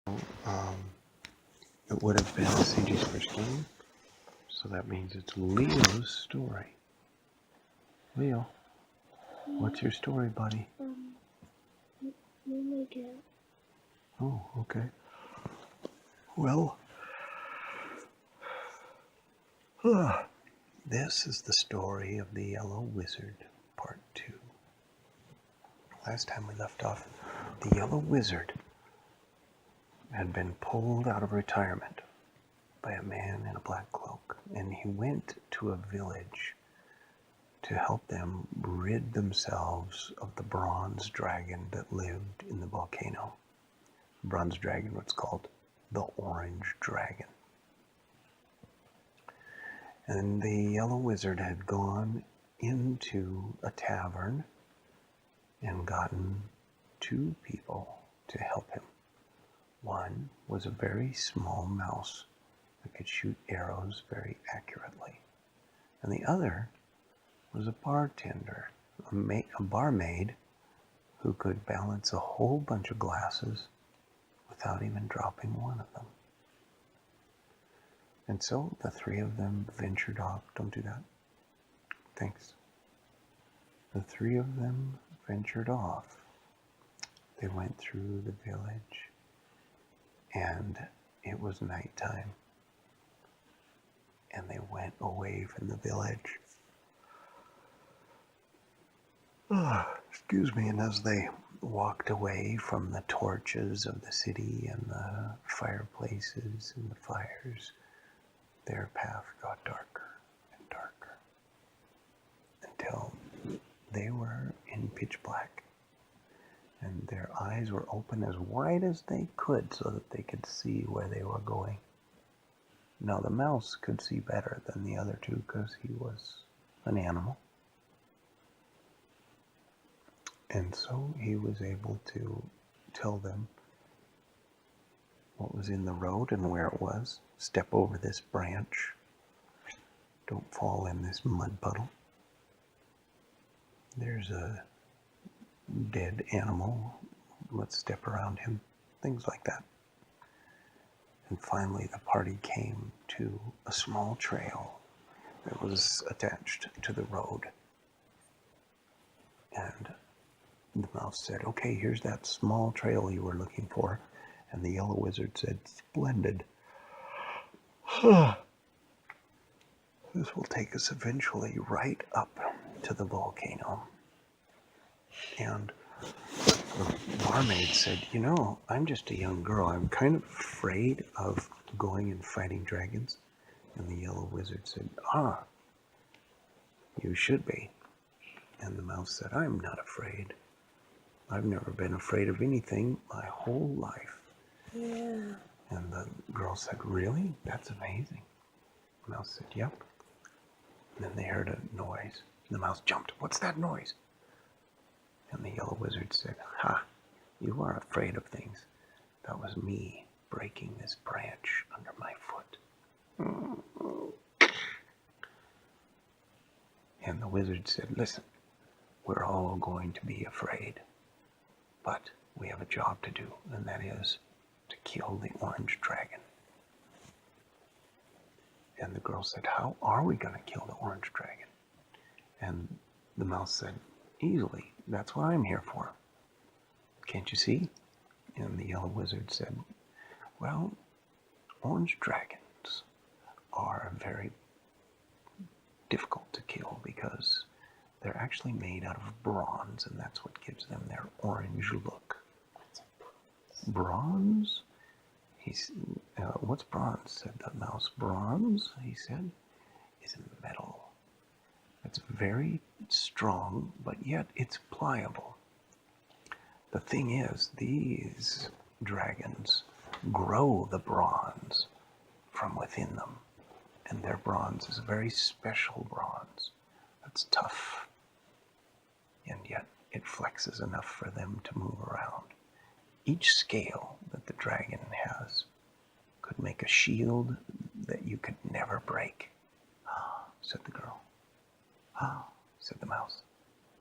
Um, it would have been CG's first game, so that means it's Leo's story. Leo, what's your story, buddy? Oh, okay. Well, this is the story of the Yellow Wizard, Part 2. Last time we left off, the Yellow Wizard had been pulled out of retirement by a man in a black cloak, and he went to a village to help them rid themselves of the bronze dragon that lived in the volcano. The bronze dragon was called the Orange Dragon. And the Yellow Wizard had gone into a tavern and gotten two people to help him. One was a very small mouse that could shoot arrows very accurately. And the other was a bartender, a barmaid who could balance a whole bunch of glasses without even dropping one of them. And so the three of them ventured off. Don't do that. Thanks. The three of them ventured off. They went through the village, and it was nighttime. And they went away from the village. Excuse me, and as they walked away from the torches of the city and the fireplaces and the fires, their path got darker and darker until they were in pitch black, and their eyes were open as wide as they could so that they could see where they were going. Now the mouse could see better than the other two because he was an animal. And so he was able to tell them what was in the road and where it was. Step over this branch. Don't fall in this mud puddle. There's a dead animal. Let's step around him. Things like that. And finally the party came to a small trail that was attached to the road. And the mouse said, okay, here's that small trail you were looking for. And the Yellow Wizard said, splendid. This will take us eventually right up to the volcano. And the barmaid said, you know, I'm just a young girl. I'm kind of afraid of going and fighting dragons. And the Yellow Wizard said, you should be. And the mouse said, I'm not afraid. I've never been afraid of anything my whole life. Yeah. And the girl said, really? That's amazing. The mouse said, yep. And then they heard a noise. The mouse jumped. What's that noise? And the Yellow Wizard said, ha, you are afraid of things. That was me breaking this branch under my foot. And the wizard said, listen, we're all going to be afraid. But we have a job to do, and that is to kill the Orange Dragon. And the girl said, how are we going to kill the Orange Dragon? And the mouse said, easily. That's what I'm here for. Can't you see? And the Yellow Wizard said, well, Orange Dragons are very difficult to kill because they're actually made out of bronze, and that's what gives them their orange look. Bronze? What's bronze? Said the mouse. Bronze, he said, is metal. It's very strong, but yet it's pliable. The thing is, these dragons grow the bronze from within them, and their bronze is a very special bronze. It's tough, and yet it flexes enough for them to move around. Each scale that the dragon has could make a shield that you could never break. Ah, said the girl. Ah, said the mouse.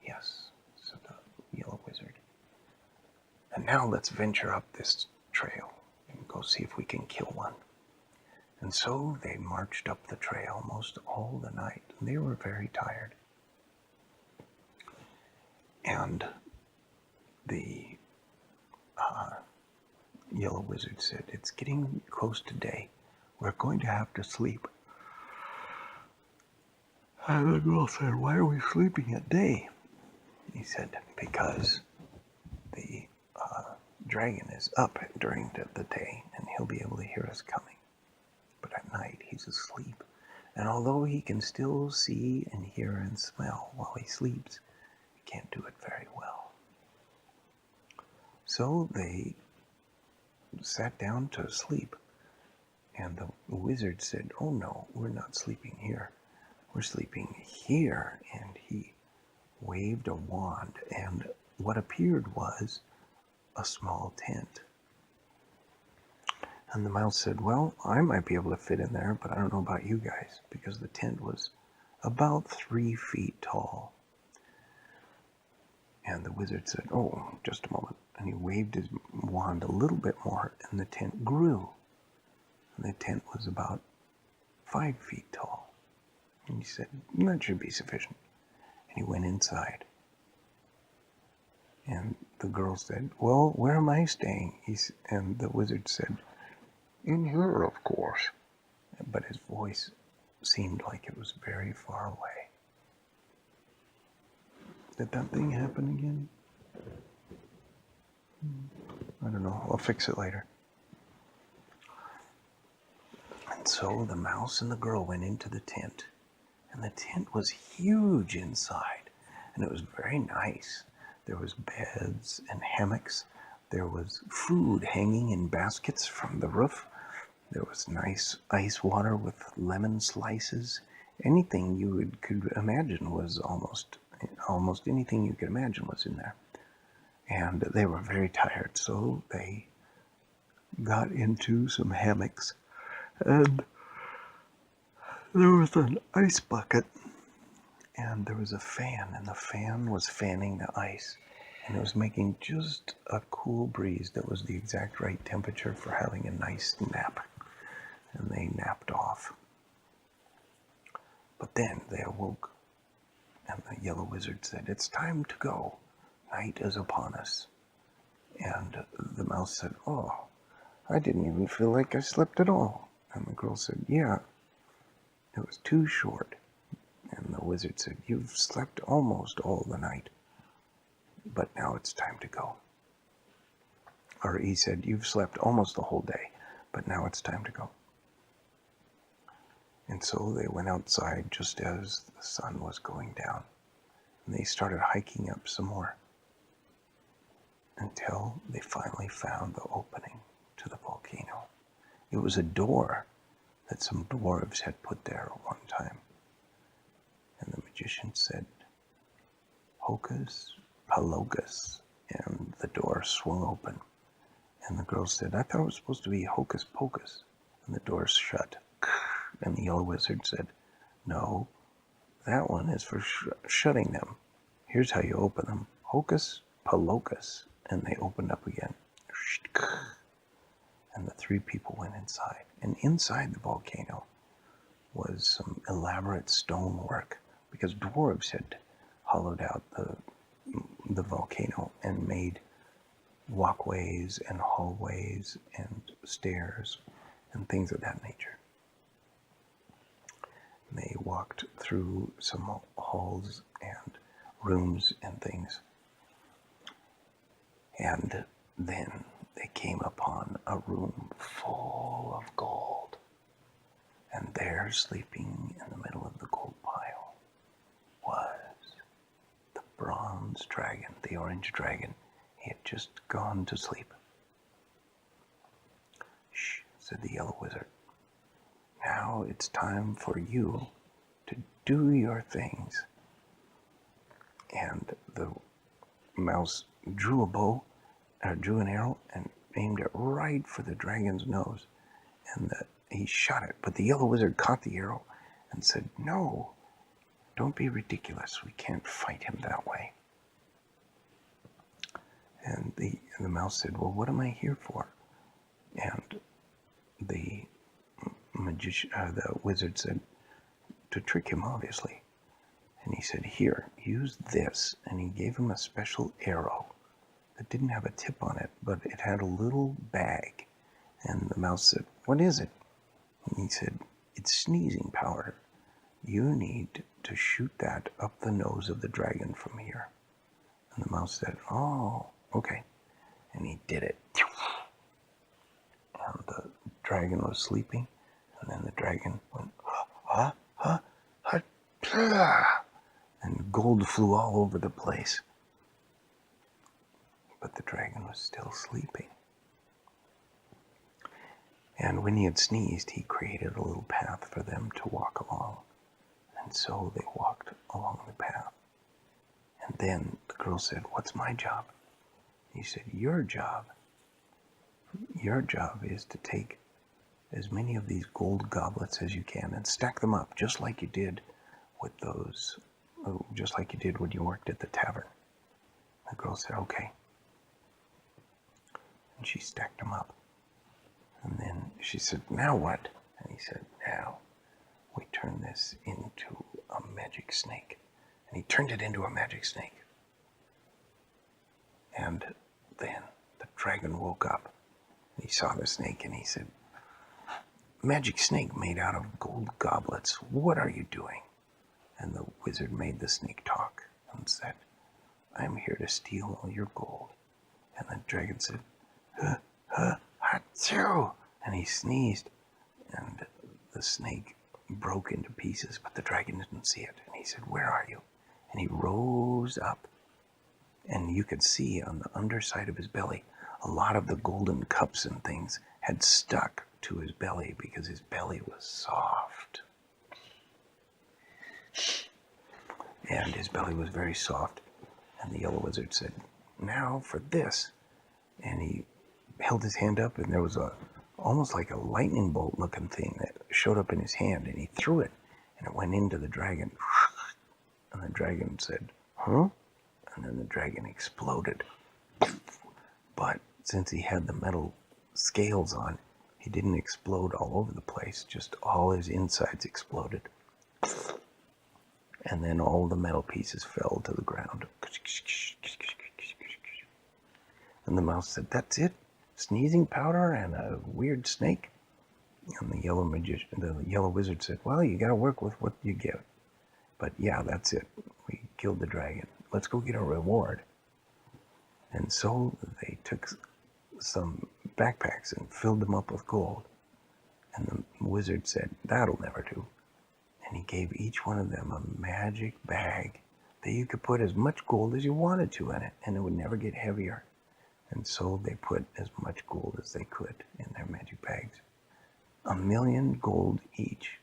Yes, said the Yellow Wizard. And now let's venture up this trail. And go see if we can kill one. And so they marched up the trail most all the night. And they were very tired. And the Yellow Wizard said, "It's getting close to day. We're going to have to sleep." And the girl said, "Why are we sleeping at day?" He said, "Because the dragon is up during the day and he'll be able to hear us coming. But at night he's asleep. And although he can still see and hear and smell while he sleeps, he can't do it very well." So they sat down to sleep. And the wizard said, "Oh no, we're not sleeping here. We're sleeping here." And he waved a wand, and what appeared was a small tent. And the mouse said, "Well, I might be able to fit in there, but I don't know about you guys," because the tent was about 3 feet tall. And the wizard said, "Oh, just a moment." And he waved his wand a little bit more, and the tent grew. And the tent was about 5 feet tall. And he said, "That should be sufficient." And he went inside. And the girl said, "Well, where am I staying?" And the wizard said, "In here, of course." But his voice seemed like it was very far away. Did that thing happen again? I don't know. I'll fix it later. And so the mouse and the girl went into the tent. And the tent was huge inside. And it was very nice. There was beds and hammocks. There was food hanging in baskets from the roof. There was nice ice water with lemon slices. Anything you could imagine was almost anything you could imagine was in there. And they were very tired, so they got into some hammocks. And there was an ice bucket. And there was a fan, and the fan was fanning the ice. And it was making just a cool breeze that was the exact right temperature for having a nice nap. And they napped off. But then they awoke, and the Yellow Wizard said, "It's time to go. Night is upon us." And the mouse said, "Oh, I didn't even feel like I slept at all." And the girl said, "Yeah, it was too short." And the wizard said, "You've slept almost all the night, but now it's time to go." Or he said, "You've slept almost the whole day, but now it's time to go." And so they went outside just as the sun was going down. And they started hiking up some more until they finally found the opening to the volcano. It was a door that some dwarves had put there at one time. And the magician said, "Hocus Pocus," and the door swung open. And the girl said, "I thought it was supposed to be Hocus Pocus." And the door shut. And the Yellow Wizard said, "No, that one is for shutting them. Here's how you open them. Hocus Pocus." And they opened up again. And the 3 people went inside. And inside the volcano was some elaborate stonework, because dwarves had hollowed out the volcano and made walkways and hallways and stairs and things of that nature. And they walked through some halls and rooms and things. And then they came upon a room full of gold. And there, sleeping in the middle of the gold pile, was the bronze dragon, the orange dragon. He had just gone to sleep. "Shh," said the Yellow Wizard. "Now it's time for you to do your things." And the mouse drew a bow, drew an arrow, and aimed it right for the dragon's nose. And he shot it, but the Yellow Wizard caught the arrow and said, "No, don't be ridiculous. We can't fight him that way." And the mouse said, "Well, what am I here for?" And the wizard said, to trick him, obviously. And he said, here, use this. And he gave him a special arrow that didn't have a tip on it, but it had a little bag. And the mouse said, what is it? And he said, it's sneezing powder. You need to shoot that up the nose of the dragon from here. And the mouse said, oh, okay. And he did it. And the dragon was sleeping. And then the dragon went, and gold flew all over the place. But the dragon was still sleeping. And when he had sneezed, he created a little path for them to walk along. And so they walked along the path. And then the girl said, what's my job? He said, your job is to take as many of these gold goblets as you can and stack them up, just like you did with those, just like you did when you worked at the tavern. The girl said, okay. And she stacked them up. And then she said, now what? And he said, now we turn this into a magic snake. And he turned it into a magic snake. And then the dragon woke up. He saw the snake and he said, magic snake made out of gold goblets, what are you doing? And the wizard made the snake talk and said, I'm here to steal all your gold. And the dragon said, achoo! And he sneezed, and the snake broke into pieces, but the dragon didn't see it. And he said, where are you? And he rose up, and you could see on the underside of his belly, a lot of the golden cups and things had stuck to his belly because his belly was soft. And his belly was very soft. And the yellow wizard said, now for this. And he held his hand up, and there was almost like a lightning bolt looking thing that showed up in his hand, and he threw it, and it went into the dragon. And the dragon said, huh? And then the dragon exploded. But since he had the metal scales on, he didn't explode all over the place, just all his insides exploded. And then all the metal pieces fell to the ground. And the mouse said, that's it? Sneezing powder and a weird snake? And the yellow wizard said, well, you gotta work with what you get. But yeah, that's it. We killed the dragon. Let's go get a reward. And so they took some backpacks and filled them up with gold. And the wizard said, that'll never do. And he gave each one of them a magic bag that you could put as much gold as you wanted to in it, and it would never get heavier. And so they put as much gold as they could in their magic bags. 1,000,000 gold each.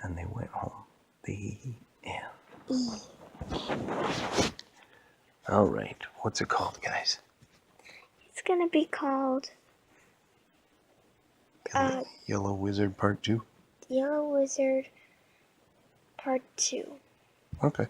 And they went home. The end. All right. What's it called, guys? It's gonna be called Yellow Wizard Part 2? Yellow Wizard Part 2. Okay.